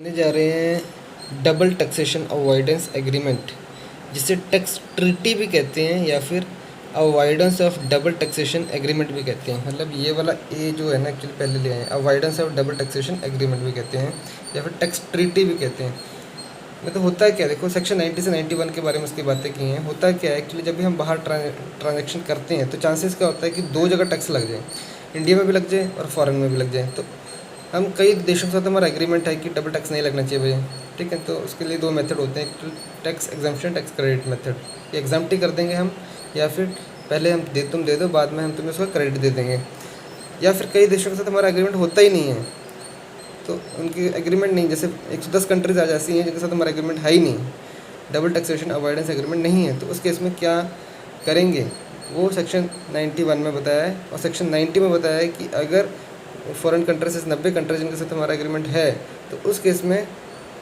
करने जा रहे हैं डबल टैक्सेशन अवॉइडेंस एग्रीमेंट, जिसे टैक्स ट्रीटी भी कहते हैं या फिर avoidance of double taxation agreement भी कहते हैं। मतलब ये वाला ए जो है ना, एक्चुअली पहले ले आए, avoidance of double taxation agreement भी कहते हैं या फिर टैक्स ट्रीटी भी कहते हैं। मतलब होता है क्या, देखो सेक्शन 90 से 91 के बारे में उसकी बातें की हैं। होता है क्या है एक्चुअली, जब भी हम बाहर ट्रांजेक्शन करते हैं तो चांसेस क्या होता है कि दो जगह टैक्स लग जाए, इंडिया में भी लग जाए और फॉरेन में भी लग जाए। तो हम कई देशों के साथ हमारा एग्रीमेंट है कि डबल टैक्स नहीं लगना चाहिए भैया, ठीक है। तो उसके लिए दो मेथड होते हैं, tax exemption, tax credit method. ये एग्जाम्प्ट ही कर देंगे हम, या फिर पहले हम तुम दे दो, बाद में हम तुम्हें उसका क्रेडिट दे देंगे। या फिर कई देशों के साथ हमारा एग्रीमेंट होता ही नहीं है, तो उनकी एग्रीमेंट नहीं, जैसे 110 कंट्रीज आ जाती हैं जिनके साथ हमारा एग्रीमेंट है ही नहीं, डबल टैक्सेशन अवॉइडेंस एग्रीमेंट नहीं है। तो उस केस में क्या करेंगे वो सेक्शन 91 में बताया है, और सेक्शन 90 में बताया है कि अगर फॉरेन कंट्री से 90 कंट्री जिनके साथ हमारा एग्रीमेंट है तो उस केस में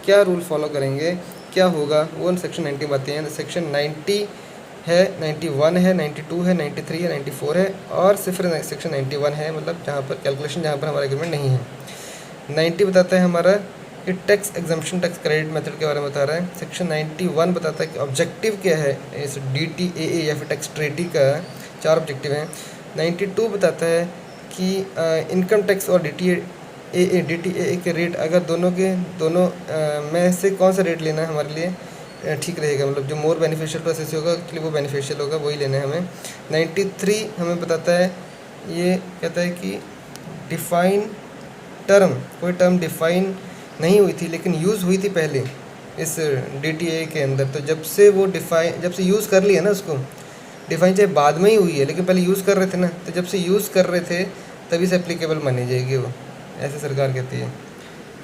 क्या रूल फॉलो करेंगे, क्या होगा, वो सेक्शन 90 में आते हैं। सेक्शन 90 है, 91 है, 92 है, 93 है, 94 है, और सिर्फ सेक्शन 91 है, मतलब जहाँ पर कैलकुलेशन, जहाँ पर हमारा एग्रीमेंट नहीं है। 90 बताता है हमारा कि tax exemption, tax credit method के बारे में बता रहा है। सेक्शन 91 बताता है कि ऑब्जेक्टिव क्या है इस DTAA या फिर टैक्स ट्रीटी का, 4 ऑब्जेक्टिव हैं। 92 बताता है कि इनकम टैक्स और DTAA के रेट, अगर दोनों में से कौन सा रेट लेना है हमारे लिए ठीक रहेगा, मतलब जो मोर बेनिफिशियल प्रोसेस होगा एक्चुअली वो बेनिफिशियल होगा, वही लेना है हमें। 93 हमें बताता है, ये कहता है कि डिफाइन टर्म, कोई टर्म डिफाइन नहीं हुई थी लेकिन यूज़ हुई थी पहले इस DTAA के अंदर, तो जब से यूज़ कर लिया ना, उसको डिफाइन चाहे बाद में ही हुई है लेकिन पहले यूज़ कर रहे थे ना, तो जब से यूज़ कर रहे थे तभी से एप्लीकेबल मानी जाएगी वो, ऐसे सरकार कहती है।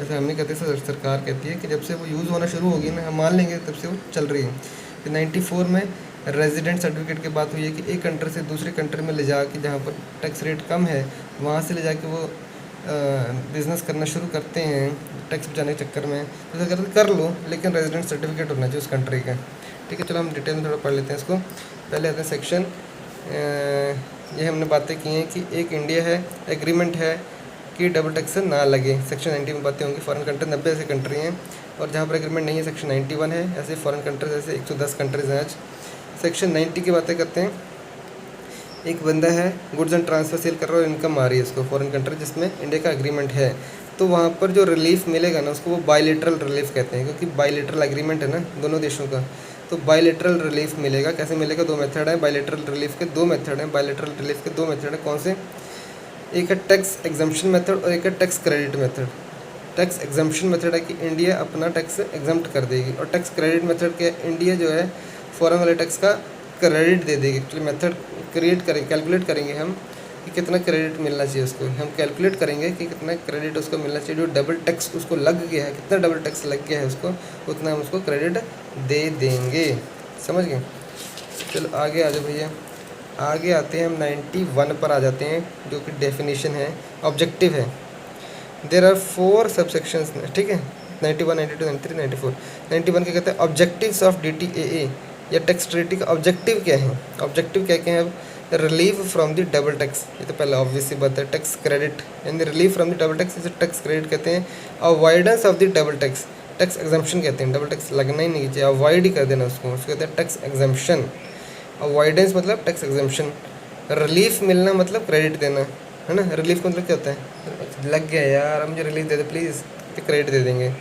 ऐसे हम नहीं कहते, सरकार कहती है कि जब से वो यूज़ होना शुरू होगी ना, हम मान लेंगे तब से वो चल रही है। फिर 94 में रेजिडेंट सर्टिफिकेट की बात हुई है कि एक कंट्री से दूसरी कंट्री में ले जा के, जहाँ पर टैक्स रेट कम है वहाँ से ले जाके वो बिज़नेस करना शुरू करते हैं टैक्स बचाने के चक्कर में, तो अगर कर लो लेकिन रेजिडेंट सर्टिफिकेट होना चाहिए उस कंट्री का, ठीक है। चलो हम डिटेल में थोड़ा पढ़ लेते हैं इसको। पहले आते हैं सेक्शन, ये हमने बातें की हैं कि एक इंडिया है, एग्रीमेंट है कि डबल टैक्स ना लगे। सेक्शन 90 में बातें होंगी। फॉरेन कंट्री 90 ऐसे कंट्री हैं, और जहाँ पर एग्रीमेंट नहीं है सेक्शन 91 है। ऐसे फॉरेन कंट्रीज ऐसे 110 कंट्रीज हैं आज। सेक्शन 90 की बातें करते हैं। एक बंदा है, गुड्स एंड ट्रांसफर सेल कर रहा है और इनकम आ रही है इसको, फॉरेन कंट्री जिसमें इंडिया का एग्रीमेंट है, तो वहाँ पर जो रिलीफ मिलेगा ना, उसको वो बायलेटरल रिलीफ कहते हैं, क्योंकि बायलेटरल एग्रीमेंट है ना दोनों देशों का। तो बायलेटरल रिलीफ मिलेगा, कैसे मिलेगा, दो मेथड है बायलेटरल रिलीफ के, दो मेथड हैं बायलेटरल रिलीफ के, दो मेथड है। कौन से, एक है टैक्स एग्जम्पशन मेथड और एक है tax credit method. Tax exemption method है कि इंडिया अपना टैक्स एग्जम्प्ट कर देगी, और टैक्स क्रेडिट मेथड के इंडिया जो है फॉरेन वाले टैक्स का क्रेडिट दे देगी। एक्चुअली मेथड कैलकुलेट करेंगे हम कि कितना क्रेडिट मिलना चाहिए उसको, हम कैलकुलेट करेंगे कि कितना क्रेडिट उसको मिलना चाहिए, जो डबल टैक्स उसको लग गया है, कितना डबल टैक्स लग गया है उसको, उतना हम उसको क्रेडिट दे देंगे। समझ गए। चलो आगे आ जाओ भैया, आगे आते हैं हम 91 पर आ जाते हैं, जो कि डेफिनेशन है, ऑब्जेक्टिव है। देर आर 4 सबसेक्शंस, ठीक है। 91, 92, 93, 94। 91 के कहते हैं ऑब्जेक्टिव्स ऑफ DTAA या टैक्स ट्रीटी का ऑब्जेक्टिव क्या है। ऑब्जेक्टिव क्या क्या है, relieve from the double tax, ये तो पहले ऑब्वियस सी बात है। टैक्स क्रेडिट यानी relieve from the double tax, इसे टैक्स क्रेडिट कहते हैं। Avoidance of the double tax, tax exemption कहते हैं, डबल टैक्स लगना ही नहीं चाहिए, अवॉइड ही कर देना उसको कहते हैं टैक्स एग्जम्पशन। अवॉइडेंस मतलब टैक्स एग्जम्पशन, रिलीफ मिलना मतलब क्रेडिट देना, है ना। रिलीफ मतलब क्या होता है, लग गया यार, मुझे रिलीफ दे दे प्लीज़, तो क्रेडिट दे देंगे।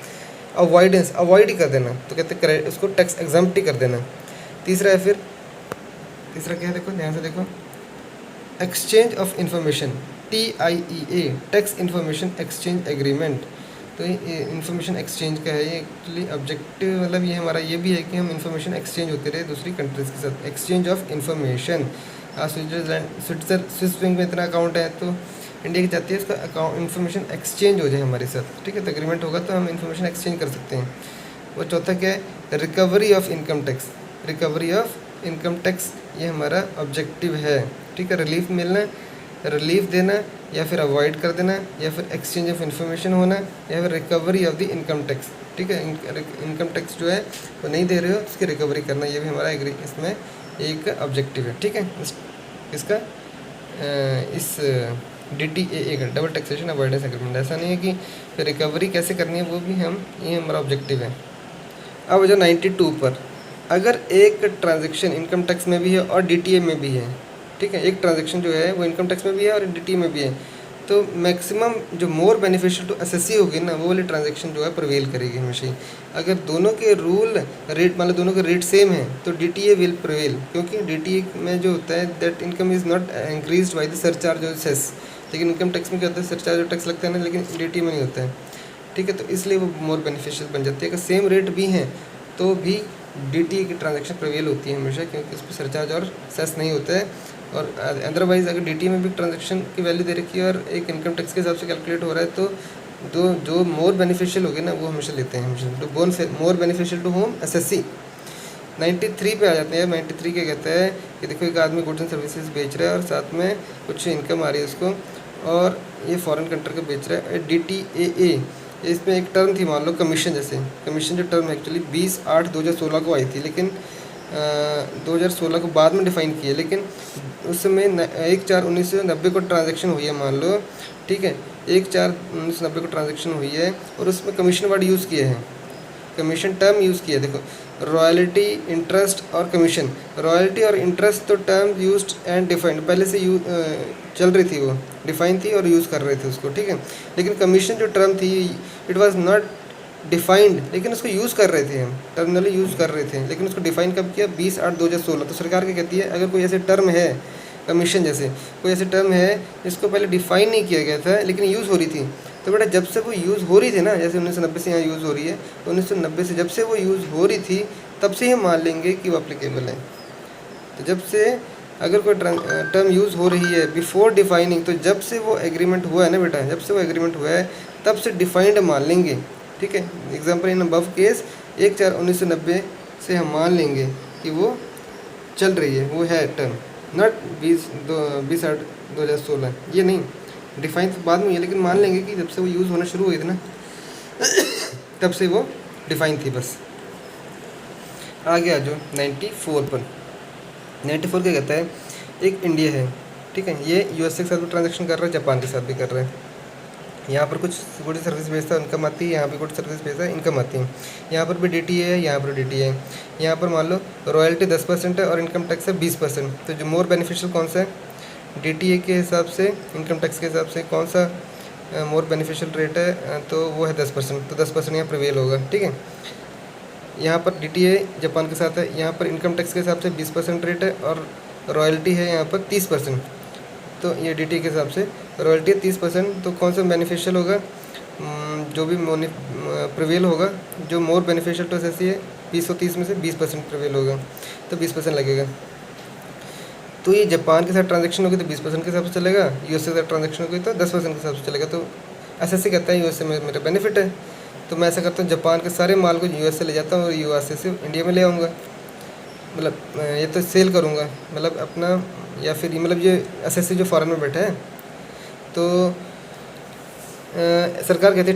अवॉइडेंस, अवॉइड ही कर देना, तो कहते हैं क्रेडिट, उसको टैक्स एग्जम्प्ट ही कर देना। तीसरा है, फिर तीसरा क्या है, देखो ध्यान से देखो, exchange of information, TIEA, tax information exchange agreement. तो ये इंफॉर्मेशन एक्सचेंज का है, ये एक्चुअली ऑब्जेक्टिव, मतलब ये हमारा ये भी है कि हम इंफॉर्मेशन एक्सचेंज होते रहे दूसरी कंट्रीज़ के साथ। Exchange of information, Swiss bank में इतना अकाउंट है तो इंडिया की जाती है, उसका अकाउंट इंफॉर्मेशन एक्सचेंज हो जाए हमारे साथ, ठीक है। तो एग्रीमेंट होगा तो हम इंफॉर्मेशन एक्सचेंज कर सकते हैं। वो चौथा क्या है, recovery of income tax, recovery of income tax, ये हमारा ऑब्जेक्टिव है, ठीक है। रिलीफ मिलना, रिलीफ देना, या फिर अवॉइड कर देना, या फिर एक्सचेंज ऑफ इंफॉर्मेशन होना, या फिर recovery of the income tax, ठीक है। इनकम टैक्स जो है वो नहीं दे रहे हो, उसकी रिकवरी करना, ये भी हमारा इसमें एक ऑब्जेक्टिव है, ठीक है। इसका इस DTAA का, डबल टैक्सेशन अवॉइडेंस एग्रीमेंट। ऐसा नहीं है कि फिर रिकवरी कैसे करनी है वो भी हम, ये हमारा ऑब्जेक्टिव है। अब जो 92 पर, अगर एक ट्रांजेक्शन इनकम टैक्स में भी है और DTA में भी है, ठीक है, एक ट्रांजेक्शन जो है वो इनकम टैक्स में भी है और DTA में भी है, तो मैक्सिमम जो मोर बेनिफिशियल टू एसएससी होगी ना, वो वाली ट्रांजेक्शन जो है प्रिवेल करेगी हमेशा ही। अगर दोनों के रूल रेट, मान लो दोनों के रेट सेम है, तो DTA विल प्रिवेल, क्योंकि DTA में जो होता है that income is not increase by the surcharge और सेस। लेकिन इनकम टैक्स में क्या होता है, सरचार्ज और टैक्स लगता है ना, लेकिन DTA में नहीं होता है, ठीक है। तो इसलिए वो मोर बेनिफिशियल बन जाती है। अगर सेम रेट भी हैं तो भी DTA की ट्रांजेक्शन प्रिवेल होती है हमेशा, क्योंकि उस पर सरचार्ज और सेस नहीं होता है। और अदरवाइज़ अगर DTA में भी ट्रांजेक्शन की वैल्यू दे रखी है और एक इनकम टैक्स के हिसाब से कैलकुलेट हो रहा है, तो जो मोर बेनिफिशियल होगी ना वो हमेशा लेते हैं, हमेशा तो more beneficial to home SSC. 93 पे आ जाते हैं। 93 क्या कहता है कि देखो एक आदमी गुड्स एंड सर्विसेज बेच रहा है और साथ में कुछ इनकम आ रही है उसको, और ये फॉरेन कंट्री का बेच रहा है। DTAA, इसमें एक टर्म थी, मान लो कमीशन, जैसे कमीशन जो टर्म एक्चुअली 20/8/2016 को आई थी, लेकिन 2016 को बाद में डिफ़ाइन किए, लेकिन उस समय 1/4/1990 को ट्रांजैक्शन हुई है, मान लो, ठीक है, 1/4/1990 को ट्रांजैक्शन हुई है और उसमें कमीशन वर्ड यूज़ किए हैं, कमीशन टर्म यूज़ किया है। देखो, रॉयल्टी, इंटरेस्ट और कमीशन। रॉयल्टी और इंटरेस्ट तो टर्म यूज्ड एंड डिफाइंड, पहले से चल रही थी, वो डिफाइन थी और यूज़ कर रहे थे उसको, ठीक है। लेकिन कमीशन जो टर्म थी, इट वाज नॉट डिफाइंड, लेकिन उसको यूज़ कर रहे थे हम, टर्मिनली यूज़ कर रहे थे, लेकिन उसको डिफाइन कब किया, 20/8/2016। तो सरकार क्या कहती है, अगर कोई ऐसे टर्म है, कमीशन जैसे कोई ऐसे टर्म है जिसको पहले डिफाइन नहीं किया गया था लेकिन यूज़ हो रही थी, तो बेटा जब से वो यूज़ हो रही थी ना, जैसे 1990 से यहाँ यूज़ हो रही है, तो 1990 से जब से वो यूज़ हो रही थी तब से ही मान लेंगे कि वो अप्लीकेबल है। तो जब से अगर कोई टर्म यूज़ हो रही है बिफोर डिफाइनिंग, तो जब से वो एग्रीमेंट हुआ है ना बेटा, जब से वो एग्रीमेंट हुआ है तब से डिफाइंड मान लेंगे, ठीक है। एग्जाम्पल इन अबव केस 1/4/1990 से हम मान लेंगे कि वो चल रही है, वो है टर्म, नॉट 20/8/2016, ये नहीं, डिफाइन तो बाद में है, लेकिन मान लेंगे कि जब से वो यूज़ होना शुरू हुई थी ना तब से वो डिफाइन थी बस। आगे आ जो 94 पर। 94 क्या कहता है, एक इंडिया है, ठीक है, ये USA के साथ भी ट्रांजेक्शन कर रहा है, जापान के साथ भी कर रहा है। यहाँ पर कुछ गुड्स सर्विस बेचता है, इनकम आती है, यहाँ भी गुड्स सर्विस बेचता है, इनकम आती है। यहाँ पर भी DTA है, यहाँ पर DTA है। यहाँ पर मान लो रॉयल्टी 10% है और इनकम टैक्स है 20%। तो जो मोर बेनिफिशियल कौन सा है, DTA के हिसाब से, इनकम टैक्स के हिसाब से कौन सा मोर बेनिफिशियल रेट है, तो वो है 10%। तो 10% यहाँ प्रिवेल होगा, ठीक है। यहाँ पर DTA जापान के साथ है, यहाँ पर इनकम टैक्स के हिसाब से 20% रेट है और रॉयल्टी है यहाँ पर 30%। तो ये DTA के हिसाब से रॉयल्टी 30%, तो कौन सा बेनिफिशियल होगा, जो भी प्रिवेल होगा, जो मोर बेनिफिशियल टू एसएससी है, 230 में से 20% प्रिवेल होगा, तो 20% लगेगा। तो ये जापान के साथ ट्रांजेक्शन होगी तो 20% के हिसाब से चलेगा, USA के साथ ट्रांजेक्शन होगी तो 10% के हिसाब से चलेगा। तो एसएससी कहता है USA में मेरा बेनिफिट है, तो मैं ऐसा करता हूँ, जापान के सारे माल को USA ले जाता हूँ और USA से इंडिया में ले आऊँगा, मतलब ये तो सेल करूँगा, मतलब अपना, या फिर मतलब ये एसएससी जो फॉरेन में बैठा है, तो सरकार कहती है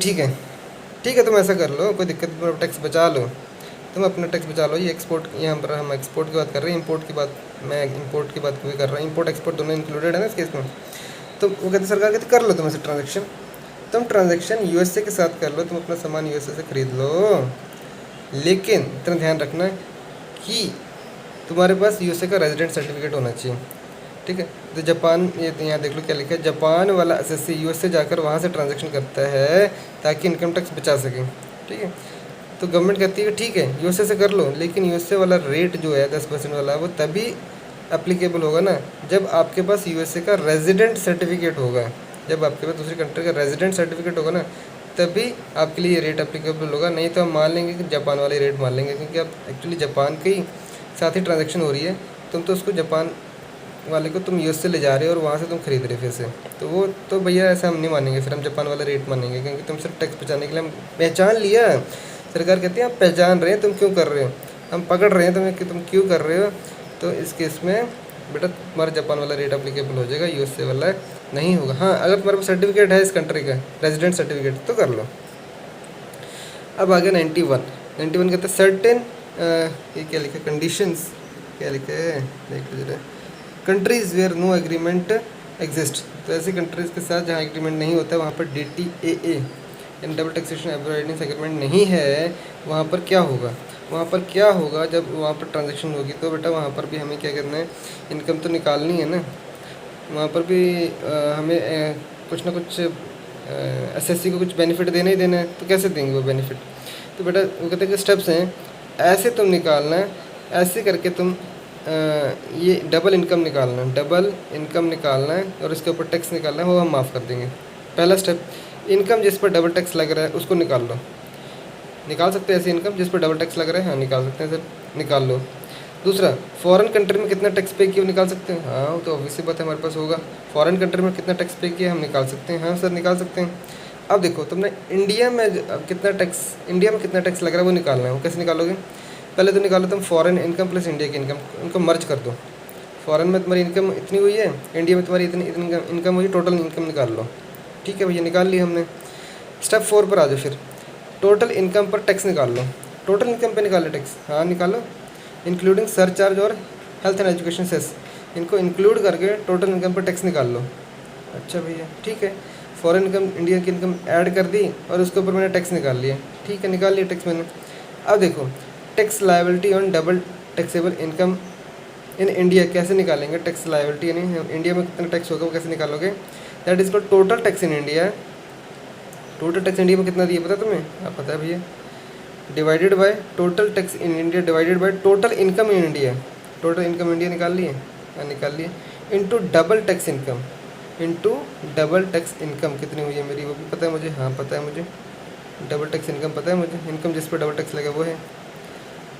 ठीक है तुम ऐसा कर लो, कोई दिक्कत नहीं, टैक्स बचा लो, तुम अपना टैक्स बचा लो। ये एक्सपोर्ट, यहाँ पर हम एक्सपोर्ट की बात कर रहे हैं, इंपोर्ट की बात, मैं इंपोर्ट की बात भी कर रहा हूँ, इंपोर्ट एक्सपोर्ट दोनों इंक्लूडेड है ना इस केस में। तो वो कहते सरकार कहती कर लो तुम ऐसे ट्रांजेक्शन, तुम ट्रांजेक्शन USA के साथ कर लो, तुम अपना सामान USA से ख़रीद लो, लेकिन इतना ध्यान रखना कि तुम्हारे पास USA का रेजिडेंट सर्टिफिकेट होना चाहिए, ठीक है। तो जापान, ये तो यहाँ देख लो क्या लिखा है, जापान वाला एसएससी USA जाकर वहाँ से ट्रांजेक्शन करता है ताकि इनकम टैक्स बचा सके, ठीक है। तो गवर्नमेंट कहती है ठीक है USA से कर लो, लेकिन USA वाला रेट जो है 10% वाला, वो तभी एप्लीकेबल होगा ना जब आपके पास USA का रेजिडेंट सर्टिफिकेट होगा। जब आपके पास दूसरी कंट्री का रेजिडेंट सर्टिफिकेट होगा ना, तभी आपके लिए ये रेट एप्लीकेबल होगा। नहीं तो हम मान लेंगे कि जापान वाले रेट मान लेंगे, क्योंकि अब एक्चुअली जापान के ही साथ ही ट्रांजेक्शन हो रही है, तुम तो उसको जापान वाले को तुम US से ले जा रहे हो और वहाँ से तुम खरीद रहे फिर से, तो वो तो भैया ऐसा हम नहीं मानेंगे, फिर हम जापान वाला रेट मानेंगे, क्योंकि तुम सिर्फ टैक्स बचाने के लिए हम पहचान लिया। सरकार कहती है आप पहचान रहे हैं, तुम क्यों कर रहे हो, हम पकड़ रहे हैं तुम्हें कि तुम क्यों कर रहे हो। तो इस केस में बेटा तुम्हारा जापान वाला रेट एप्लीकेबल हो जाएगा, USA वाला नहीं होगा। हाँ, अगर तुम्हारे पास सर्टिफिकेट है इस कंट्री का रेजिडेंट सर्टिफिकेट तो कर लो। अब आगे 91 कहते हैं सर्टेन, ये क्या लिखा है, कंडीशंस क्या लिखा है देख लीजिए, countries where no agreement exist. तो ऐसी कंट्रीज़ के साथ जहाँ एग्रीमेंट नहीं होता है वहाँ पर DTAA यानी डबल टैक्सेशन अवॉइडेंस एग्रीमेंट नहीं है, वहाँ पर क्या होगा, वहाँ पर क्या होगा जब वहाँ पर ट्रांजेक्शन होगी तो बेटा वहाँ पर भी हमें क्या करना है, इनकम तो निकालनी है ना, वहाँ पर भी हमें कुछ ना कुछ SSC को कुछ बेनिफिट देना ही देना है। तो कैसे देंगे वो बेनिफिट, तो बेटा वो कहते हैं कि स्टेप्स हैं, ऐसे तुम निकालना है, ऐसे करके तुम ये डबल इनकम निकालना है, डबल इनकम निकालना है और इसके ऊपर टैक्स निकालना है, वो हम माफ़ कर देंगे। पहला स्टेप, इनकम जिस पर डबल टैक्स लग रहा है उसको निकाल लो। निकाल सकते हैं ऐसी इनकम जिस पर डबल टैक्स लग रहा है, हाँ निकाल सकते हैं सर, निकाल लो। दूसरा, फॉरेन कंट्री में कितना टैक्स पे किया वो निकाल सकते हैं, हाँ वो तो ऑब्वियसली बात है हमारे पास होगा। फॉरेन कंट्री में कितना टैक्स पे किया हम निकाल सकते हैं, हाँ सर निकाल सकते हैं। अब देखो तुमने इंडिया में कितना टैक्स, इंडिया में कितना टैक्स लग रहा है वो निकालना है। वो कैसे निकालोगे, पहले तो निकालो तुम फॉरेन इनकम प्लस इंडिया की इनकम, उनको मर्ज कर दो। फॉरेन में तुम्हारी इनकम इतनी हुई है, इंडिया में तुम्हारी इतनी इतनी इनकम हुई, टोटल इनकम निकाल लो। ठीक है भैया, निकाल ली हमने। स्टेप 4 पर आ जाओ फिर, टोटल इनकम पर टैक्स निकाल लो। टोटल इनकम पे निकालो टैक्स, हाँ निकालो, इंक्लूडिंग सरचार्ज और हेल्थ एंड एजुकेशन सेस, इनको इंक्लूड करके टोटल इनकम पर टैक्स निकाल लो। अच्छा भैया ठीक है, फॉरेन इनकम इंडिया की इनकम ऐड कर दी और उसके ऊपर मैंने टैक्स निकाल लिया। ठीक है, निकाल लिया टैक्स मैंने। अब देखो, tax liability on double taxable income in India कैसे निकालेंगे, टैक्स लायबिलिटी यानी इंडिया में कितना टैक्स होगा वो कैसे निकालोगे, that is called total tax in India. Total tax India में कितना दिया पता तुम्हें, आप पता है भैया, divided by total tax in India divided by total income in India. Total income India निकाल लिए, हाँ निकाल लिए, into double tax income, into double tax income कितनी हुई है मेरी वो भी पता है मुझे, हाँ पता है मुझे, डबल टैक्स इनकम पता है मुझे, इनकम जिस पर डबल टैक्स लगा वो है।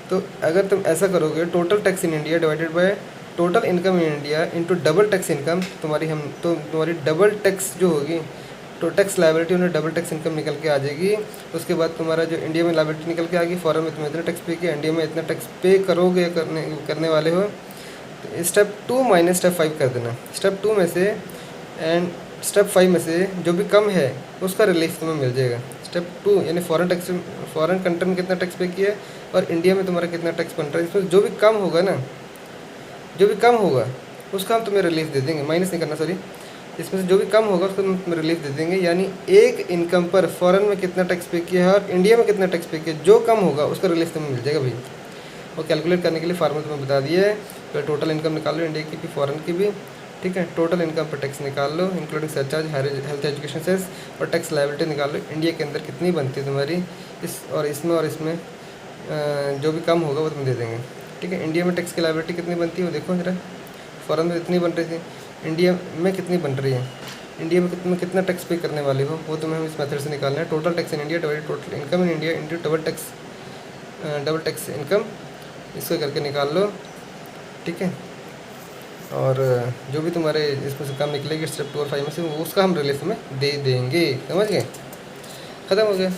तो अगर तुम ऐसा करोगे, total tax in India divided by total income in India into double tax income, तुम्हारी डबल टैक्स जो होगी, तो टैक्स लायबिलिटी उन्हें डबल टैक्स इनकम निकल के आ जाएगी। उसके बाद तुम्हारा जो इंडिया में लायबिलिटी निकल के आ गई, फॉरेन में तुम इतना टैक्स पे किया, इंडिया में इतना टैक्स पे करोगे, करने वाले हो। तो स्टेप 2 माइनस स्टेप 5 कर देना। स्टेप 2 में से एंड स्टेप 5 में से जो भी कम है उसका रिलीफ तुम्हें मिल जाएगा। स्टेप 2 यानी फॉरेन कंट्री में कितना टैक्स पे किया है और इंडिया में तुम्हारा कितना टैक्स बन रहा है, इसमें जो भी कम होगा ना, जो भी कम होगा उसका हम तुम्हें रिलीफ दे देंगे, माइनस नहीं करना सॉरी, इसमें से जो भी कम होगा उसको हम तुम्हें रिलीफ दे देंगे। यानी एक इनकम पर फॉरेन में कितना टैक्स पे किया है और इंडिया में कितना टैक्स पे किया, जो कम होगा उसका रिलीफ तुम्हें मिल जाएगा भाई। और कैलकुलेट करने के लिए फार्मूला तुम्हें बता दिया है, तो टोटल इनकम निकाल लो, इंडिया की भी फॉरेन की भी। ठीक है, टोटल इनकम पर टैक्स निकाल लो, including surcharge, health education cess और टैक्स लायबिलिटी निकाल लो, इंडिया के अंदर कितनी बनती है तुम्हारी, इस और इसमें जो भी कम होगा वो तुम्हें दे देंगे। ठीक है, इंडिया में टैक्स की लायबिलिटी कितनी बनती है वो देखो जरा, फॉरेन में इतनी बन रही थी, इंडिया में कितनी बन रही है, इंडिया में कितना टैक्स पे करने वाले हो वो तुम्हें हम इस मेथड से निकालना है। Total tax in India divided total income in India into double tax income, इसको करके निकाल लो। ठीक है, और जो भी तुम्हारे इसमें से कम निकलेगी स्टेप 2 और 5 में से, वो उसका हम रिलीफ में दे देंगे। समझ गए, ख़त्म हो गया।